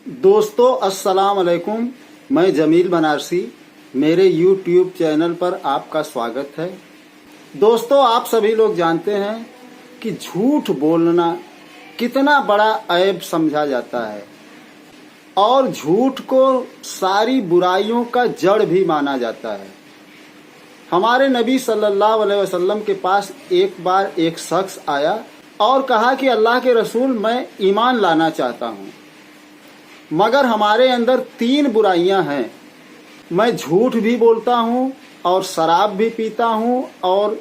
दोस्तों अस्सलाम वालेकुम। मैं जमील बनारसी, मेरे YouTube चैनल पर आपका स्वागत है। दोस्तों, आप सभी लोग जानते हैं कि झूठ बोलना कितना बड़ा ऐब समझा जाता है और झूठ को सारी बुराइयों का जड़ भी माना जाता है। हमारे नबी सल्लल्लाहु अलैहि वसल्लम के पास एक बार एक शख्स आया और कहा कि अल्लाह के रसूल, मैं ईमान लाना चाहता हूँ, मगर हमारे अंदर 3 बुराइयां हैं। मैं झूठ भी बोलता हूँ और शराब भी पीता हूँ और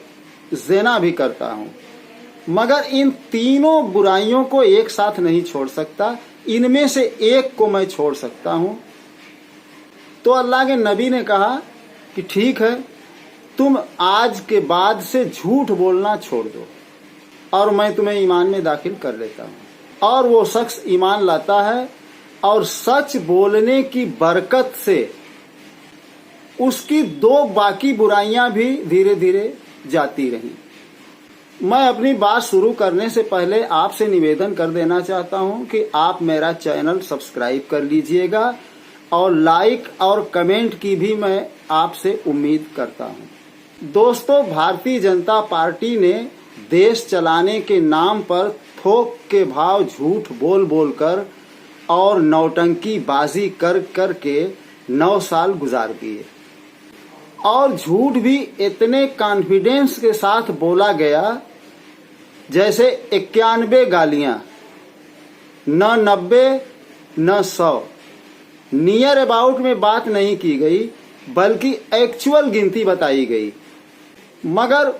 ज़िना भी करता हूँ, मगर इन तीनों बुराइयों को एक साथ नहीं छोड़ सकता। इनमें से एक को मैं छोड़ सकता हूँ। तो अल्लाह के नबी ने कहा कि ठीक है, तुम आज के बाद से झूठ बोलना छोड़ दो और मैं तुम्हें ईमान में दाखिल कर लेता हूँ। और वो शख्स ईमान लाता है और सच बोलने की बरकत से उसकी 2 बाकी बुराइयां भी धीरे धीरे जाती रहीं। मैं अपनी बात शुरू करने से पहले आपसे निवेदन कर देना चाहता हूं कि आप मेरा चैनल सब्सक्राइब कर लीजिएगा और लाइक और कमेंट की भी मैं आपसे उम्मीद करता हूं। दोस्तों, भारतीय जनता पार्टी ने देश चलाने के नाम पर थोक के भाव झूठ बोल बोल कर और नौटंकी बाजी कर कर के 9 साल गुजार दिए और झूठ भी इतने कॉन्फिडेंस के साथ बोला गया जैसे 91 गालियां, न 90 न 100। नियर अबाउट में बात नहीं की गई बल्कि एक्चुअल गिनती बताई गई। मगर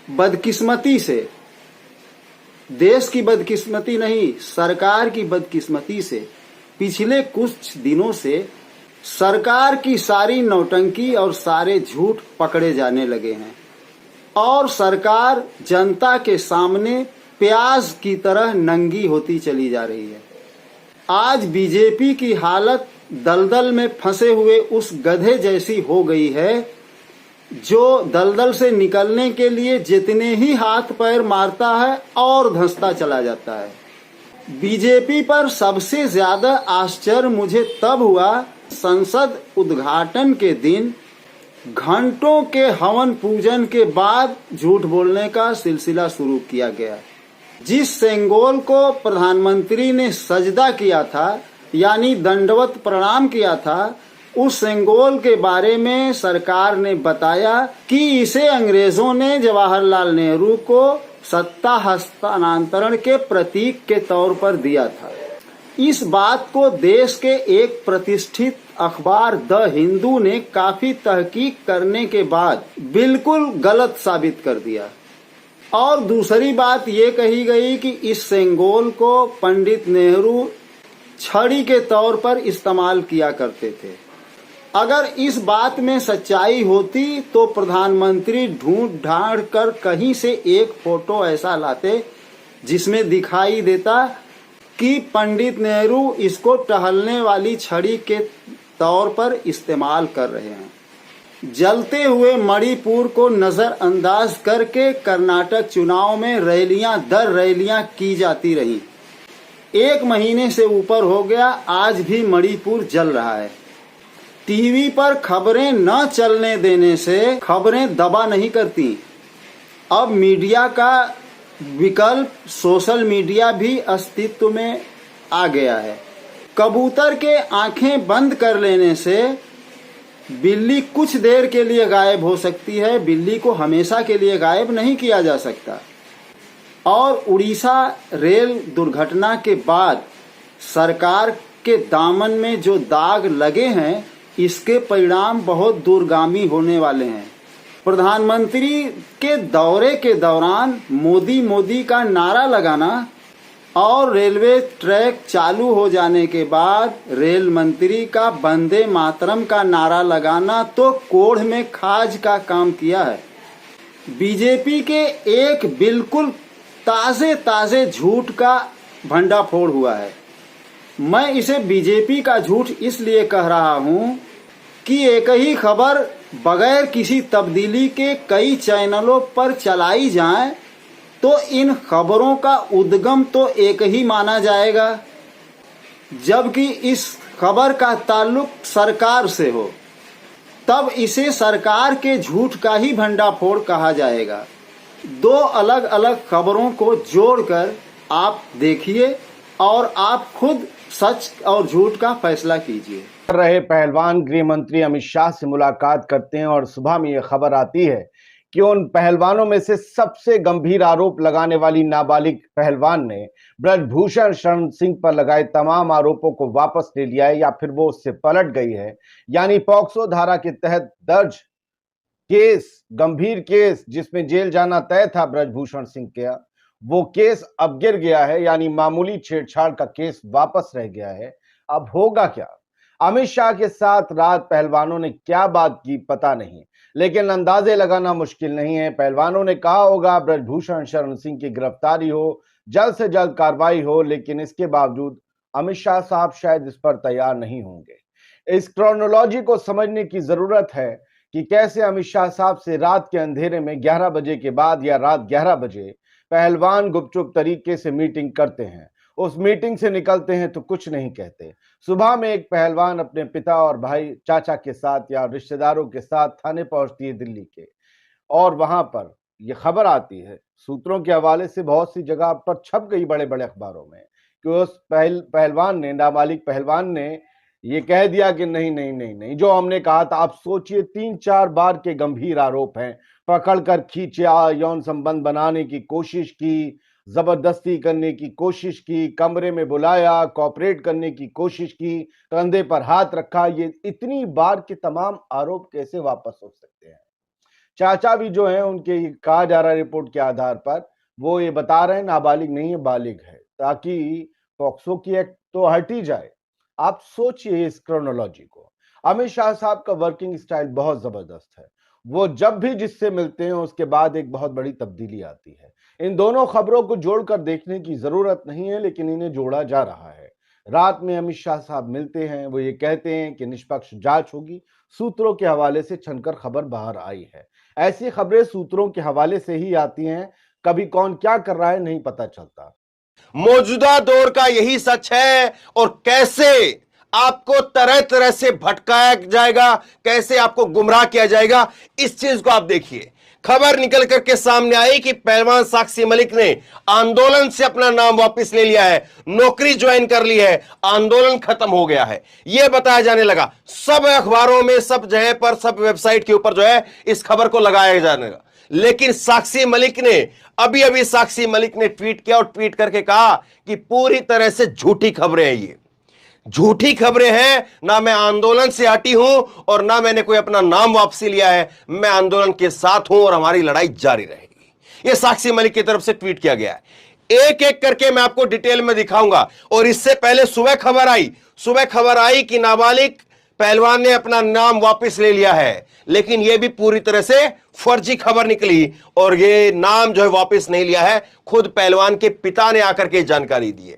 बदकिस्मती से, देश की बदकिस्मती नहीं, सरकार की बदकिस्मती से पिछले कुछ दिनों से सरकार की सारी नौटंकी और सारे झूठ पकड़े जाने लगे हैं और सरकार जनता के सामने प्याज की तरह नंगी होती चली जा रही है। आज बीजेपी की हालत दलदल में फंसे हुए उस गधे जैसी हो गई है जो दलदल से निकलने के लिए जितने ही हाथ पैर मारता है और धंसता चला जाता है। बीजेपी पर सबसे ज्यादा आश्चर्य मुझे तब हुआ, संसद उद्घाटन के दिन घंटों के हवन पूजन के बाद झूठ बोलने का सिलसिला शुरू किया गया। जिस सेंगोल को प्रधानमंत्री ने सजदा किया था, यानी दंडवत प्रणाम किया था, उस सेंगोल के बारे में सरकार ने बताया कि इसे अंग्रेजों ने जवाहरलाल नेहरू को सत्ता हस्तांतरण के प्रतीक के तौर पर दिया था। इस बात को देश के एक प्रतिष्ठित अखबार द हिंदू ने काफी तहकीक करने के बाद बिल्कुल गलत साबित कर दिया। और दूसरी बात ये कही गई कि इस सेंगोल को पंडित नेहरू छड़ी के तौर पर इस्तेमाल किया करते थे। अगर इस बात में सच्चाई होती तो प्रधानमंत्री ढूंढ ढांड कर कहीं से एक फोटो ऐसा लाते जिसमें दिखाई देता कि पंडित नेहरू इसको टहलने वाली छड़ी के तौर पर इस्तेमाल कर रहे हैं। जलते हुए मणिपुर को नजरअंदाज करके कर्नाटक चुनाव में रैलियां दर रैलियां की जाती रहीं। 1 महीने से ऊपर हो गया, आज भी मणिपुर जल रहा है। टीवी पर खबरें न चलने देने से खबरें दबा नहीं करती। अब मीडिया का विकल्प सोशल मीडिया भी अस्तित्व में आ गया है। कबूतर के आंखें बंद कर लेने से बिल्ली कुछ देर के लिए गायब हो सकती है, बिल्ली को हमेशा के लिए गायब नहीं किया जा सकता। और उड़ीसा रेल दुर्घटना के बाद सरकार के दामन में जो दाग लगे हैं, इसके परिणाम बहुत दूरगामी होने वाले हैं। प्रधानमंत्री के दौरे के दौरान मोदी मोदी का नारा लगाना और रेलवे ट्रैक चालू हो जाने के बाद रेल मंत्री का वंदे मातरम का नारा लगाना तो कोढ़ में खाज का काम किया है। बीजेपी के एक बिल्कुल ताजे ताजे झूठ का भंडाफोड़ हुआ है। मैं इसे बीजेपी का झूठ इसलिए कह रहा हूं कि एक ही खबर बगैर किसी तब्दीली के कई चैनलों पर चलाई जाए तो इन खबरों का उद्गम तो एक ही माना जाएगा। जबकि इस खबर का ताल्लुक सरकार से हो, तब इसे सरकार के झूठ का ही भंडाफोड़ कहा जाएगा। दो अलग अलग खबरों को जोड़कर आप देखिए और आप खुद सच और झूठ का फैसला कीजिए। कर रहे पहलवान गृह मंत्री अमित शाह से मुलाकात करते हैं और सुबह में यह खबर आती है कि उन पहलवानों में से सबसे गंभीर आरोप लगाने वाली नाबालिग पहलवान ने ब्रजभूषण शरण सिंह पर लगाए तमाम आरोपों को वापस ले लिया है या फिर वो उससे पलट गई है। यानी पॉक्सो धारा के तहत दर्ज केस, गंभीर केस जिसमें जेल जाना तय था ब्रजभूषण सिंह का, वो केस अब गिर गया है। यानी मामूली छेड़छाड़ का केस वापस रह गया है। अब होगा क्या? अमित शाह के साथ रात पहलवानों ने क्या बात की पता नहीं, लेकिन अंदाजे लगाना मुश्किल नहीं है। पहलवानों ने कहा होगा ब्रजभूषण शरण सिंह की गिरफ्तारी हो, जल्द से जल्द कार्रवाई हो, लेकिन इसके बावजूद अमित शाह साहब शायद इस पर तैयार नहीं होंगे। इस क्रोनोलॉजी को समझने की जरूरत है कि कैसे अमित शाह साहब से रात के अंधेरे में 11 बजे के बाद या रात 11 बजे पहलवान गुपचुप तरीके से मीटिंग करते हैं। उस मीटिंग से निकलते हैं तो कुछ नहीं कहते। सुबह में एक पहलवान अपने पिता और भाई चाचा के साथ या रिश्तेदारों के साथ थाने पहुंचती है दिल्ली के, और वहां पर यह खबर आती है सूत्रों के हवाले से, बहुत सी जगह पर छप गई बड़े बड़े अखबारों में, कि उस पहलवान ने, नाबालिग पहलवान ने ये कह दिया कि नहीं नहीं नहीं नहीं, जो हमने कहा था। आप सोचिए 3-4 बार के गंभीर आरोप हैं। पकड़कर खींचा, यौन संबंध बनाने की कोशिश की, जबरदस्ती करने की कोशिश की, कमरे में बुलाया, कॉपरेट करने की कोशिश की, कंधे पर हाथ रखा। ये इतनी बार के तमाम आरोप कैसे वापस हो सकते हैं? चाचा भी जो है उनके, कहा जा रहा है रिपोर्ट के आधार पर, वो ये बता रहे हैं नाबालिग नहीं है, बालिग है, ताकि पॉक्सो की एक्ट तो हट ही जाए। आप सोचिए इस क्रोनोलॉजी को। अमित शाह साहब का वर्किंग स्टाइल बहुत जबरदस्त है। वो जब भी जिससे मिलते हैं उसके बाद एक बहुत बड़ी तब्दीली आती है। इन दोनों खबरों को जोड़कर देखने की जरूरत नहीं है, लेकिन इन्हें जोड़ा जा रहा है। रात में अमित शाह साहब मिलते हैं, वो ये कहते हैं कि निष्पक्ष जांच होगी। सूत्रों के हवाले से छनकर खबर बाहर आई है। ऐसी खबरें सूत्रों के हवाले से ही आती हैं, कभी कौन क्या कर रहा है नहीं पता चलता। मौजूदा दौर का यही सच है, और कैसे आपको तरह तरह से भटकाया जाएगा, कैसे आपको गुमराह किया जाएगा, इस चीज को आप देखिए। खबर निकल करके सामने आई कि पहलवान साक्षी मलिक ने आंदोलन से अपना नाम वापस ले लिया है, नौकरी ज्वाइन कर ली है, आंदोलन खत्म हो गया है, यह बताया जाने लगा। सब अखबारों में, सब जगह पर, सब वेबसाइट के ऊपर जो है इस खबर को लगाया जाने लगा। लेकिन साक्षी मलिक ने अभी साक्षी मलिक ने ट्वीट किया, और ट्वीट करके कहा कि पूरी तरह से झूठी खबरें हैं, ये झूठी खबरें हैं। ना मैं आंदोलन से हटी हूं और ना मैंने कोई अपना नाम वापसी लिया है। मैं आंदोलन के साथ हूं और हमारी लड़ाई जारी रहेगी। यह साक्षी मलिक की तरफ से ट्वीट किया गया है। एक एक करके मैं आपको डिटेल में दिखाऊंगा। और इससे पहले सुबह खबर आई कि नाबालिग पहलवान ने अपना नाम वापस ले लिया है, लेकिन यह भी पूरी तरह से फर्जी खबर निकली, और यह नाम जो है वापस नहीं लिया है, खुद पहलवान के पिता ने आकर के जानकारी दी है।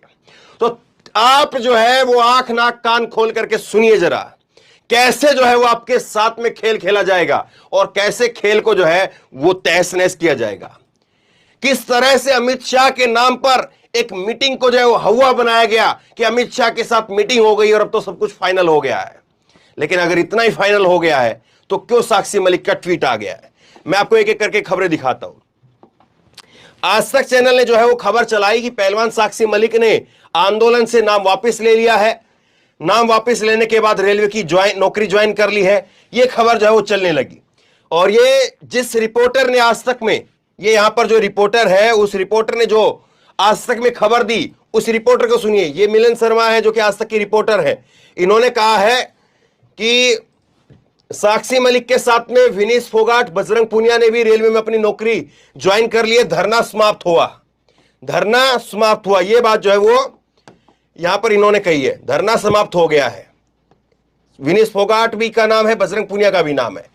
तो आप जो है वो आंख नाक कान खोल करके सुनिए जरा, कैसे जो है वो आपके साथ में खेल खेला जाएगा और कैसे खेल को जो है वो तहस नहस किया जाएगा। किस तरह से अमित शाह के नाम पर एक मीटिंग को जो है वो हवा बनाया गया कि अमित शाह के साथ मीटिंग हो गई और अब तो सब कुछ फाइनल हो गया है। लेकिन अगर इतना ही फाइनल हो गया है तो क्यों साक्षी मलिक का ट्वीट आ गया है? मैं आपको एक एक करके खबरें दिखाता हूं। आज तक चैनल ने जो है वो खबर चलाई कि पहलवान साक्षी मलिक ने आंदोलन से नाम वापस ले लिया है, नाम वापस लेने के बाद रेलवे की नौकरी ज्वाइन कर ली है। ये खबर जो है वो चलने लगी। और ये जिस रिपोर्टर ने आज तक में, ये यहां पर जो रिपोर्टर है, उस रिपोर्टर ने जो आज तक में खबर दी, उस रिपोर्टर को सुनिए। ये मिलन शर्मा है जो कि आज तक की रिपोर्टर है। इन्होंने कहा है कि साक्षी मलिक के साथ में विनीश फोगाट, बजरंग पुनिया ने भी रेलवे में अपनी नौकरी ज्वाइन कर ली है। धरना समाप्त हुआ। यह बात जो है वो यहां पर इन्होंने कही है, धरना समाप्त हो गया है। विनीश फोगाट भी का नाम है, बजरंग पुनिया का भी नाम है।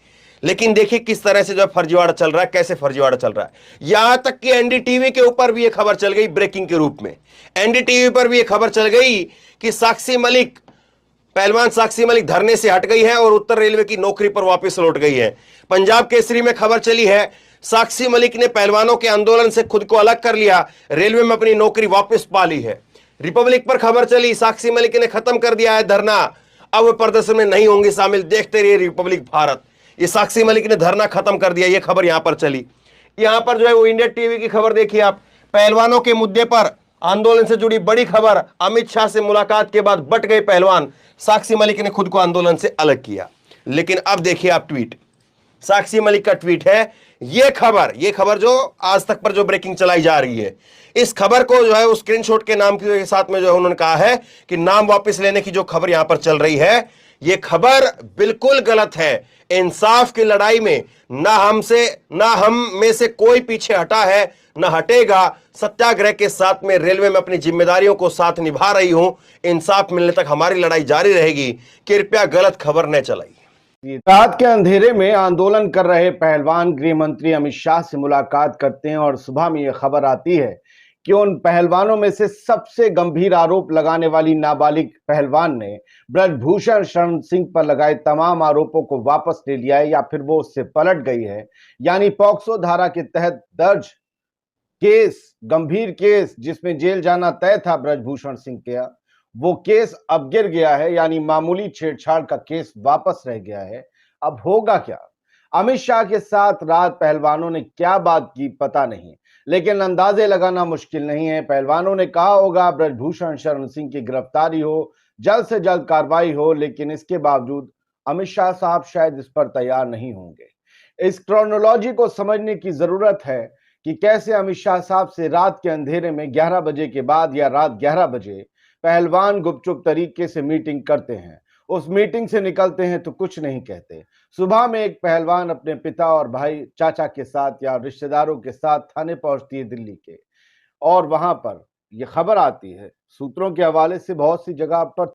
लेकिन देखिए किस तरह से जो है फर्जीवाड़ा चल रहा है, कैसे फर्जीवाड़ा चल रहा है। यहां तक कि एनडीटीवी के ऊपर भी यह खबर चल गई ब्रेकिंग के रूप में। एनडीटीवी पर भी यह खबर चल गई कि पहलवान साक्षी मलिक धरने से हट गई है और उत्तर रेलवे की नौकरी पर वापस लौट गई है। पंजाब केसरी में खबर चली है, साक्षी मलिक ने पहलवानों के आंदोलन से खुद को अलग कर लिया, रेलवे में अपनी नौकरी वापस पा ली है। रिपब्लिक पर खबर चली, साक्षी मलिक ने खत्म कर दिया है धरना, अब वे प्रदर्शन में नहीं होंगे शामिल, देखते रहिए रिपब्लिक भारत। ये साक्षी मलिक ने धरना खत्म कर दिया, ये खबर यहां पर चली। यहां पर जो है वो इंडिया टीवी की खबर देखिए आप, पहलवानों के मुद्दे पर आंदोलन से जुड़ी बड़ी खबर, अमित शाह से मुलाकात के बाद बट गए पहलवान, साक्षी मलिक ने खुद को आंदोलन से अलग किया। लेकिन अब देखिए आप ट्वीट, साक्षी मलिक का ट्वीट है, ये खबर जो आज तक पर जो ब्रेकिंग चलाई जा रही है, इस खबर को जो है वो स्क्रीनशॉट के नाम के साथ में जो है उन्होंने कहा है कि नाम वापस लेने की जो खबर यहां पर चल रही है, ये खबर बिल्कुल गलत है। इंसाफ की लड़ाई में ना हम में से कोई पीछे हटा है, ना हटेगा। सत्याग्रह के साथ में रेलवे में अपनी जिम्मेदारियों को साथ निभा रही हूं, इंसाफ मिलने तक हमारी लड़ाई जारी रहेगी, कृपया गलत खबर न चलाइए। रात के अंधेरे में आंदोलन कर रहे पहलवान गृह मंत्री अमित शाह से मुलाकात करते हैं और सुबह में यह खबर आती है कि उन पहलवानों में से सबसे गंभीर आरोप लगाने वाली नाबालिग पहलवान ने ब्रजभूषण शरण सिंह पर लगाए तमाम आरोपों को वापस ले लिया है, या फिर वो उससे पलट गई है। यानी पॉक्सो धारा के तहत दर्ज केस, गंभीर केस जिसमें जेल जाना तय था ब्रजभूषण सिंह का, वो केस अब गिर गया है, यानी मामूली छेड़छाड़ का केस वापस रह गया है। अब होगा क्या? अमित शाह के साथ रात पहलवानों ने क्या बात की पता नहीं, लेकिन अंदाजे लगाना मुश्किल नहीं है। पहलवानों ने कहा होगा ब्रजभूषण शरण सिंह की गिरफ्तारी हो, जल्द से जल्द कार्रवाई हो, लेकिन इसके बावजूद अमित शाह साहब शायद इस पर तैयार नहीं होंगे। इस क्रोनोलॉजी को समझने की जरूरत है कि कैसे अमित शाह साहब से रात के अंधेरे में 11 बजे के बाद या रात 11 बजे पहलवान गुपचुप तरीके से मीटिंग करते हैं। उस मीटिंग से निकलते हैं तो कुछ नहीं कहते। सुबह में एक पहलवान अपने पिता और भाई चाचा के साथ या रिश्तेदारों के साथ थाने पहुंचती है दिल्ली के, और वहां पर यह खबर आती है, सूत्रों के हवाले से बहुत सी जगह पर